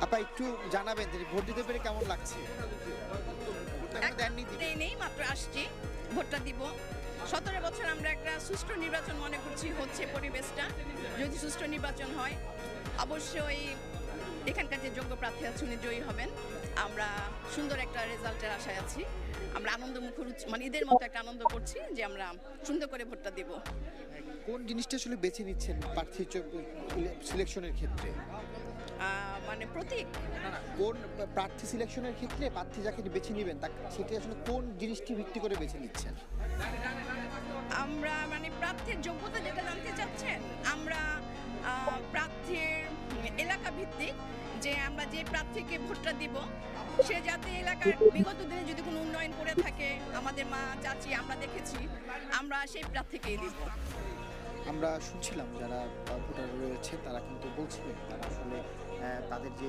আপা একটু জানাবেন যে ভোট দিতে পেরে কেমন লাগছে? ভোটটা এখনো দেননি দিবেন? দেই নেই, মাত্র আসছি, ভোটটা দিব। 17 বছর আমরা একটা সুষ্ঠু নির্বাচন মনে করছি হচ্ছে পরিবেশটা। যদি সুষ্ঠু নির্বাচন হয় অবশ্যই এখানকার যে যোগ্য প্রার্থী আছে উনি জয়ী হবেন। আমরা সুন্দর একটা রেজাল্টের আশায় আছি। আমরা আনন্দমুখর মানে ঈদের মতো একটা আনন্দ করছি যে আমরা সুন্দর করে ভোটটা দিব। কোন জিনিসটা আসলে বেছে নিচ্ছেন প্রার্থী সিলেকশনের ক্ষেত্রে? মানে প্রতীক না না, কোন প্রার্থী সিলেকশনের ক্ষেত্রে প্রার্থী যাকে বেছে নেবেন তা সেটা আসলে কোন জিনিসটি ভিত্তি করে বেছে নিচ্ছেন? আমরা মানে প্রার্থীর যোগ্যতা যেটা জানতে চাচ্ছেন, আমরা প্রার্থীর এলাকা ভিত্তিক যে আমরা যে প্রার্থীকে ভোটটা দিব সে যাতে এলাকার বিগত দিনে যদি কোনো উন্নয়ন করে থাকে, আমাদের মা চাচি আমরা দেখেছি, আমরা সেই প্রার্থীকেই দিব। আমরা শুনছিলাম যারা ভোটার রয়েছে তারা কিন্তু বলছিলেন তারা আসলে তাদের যে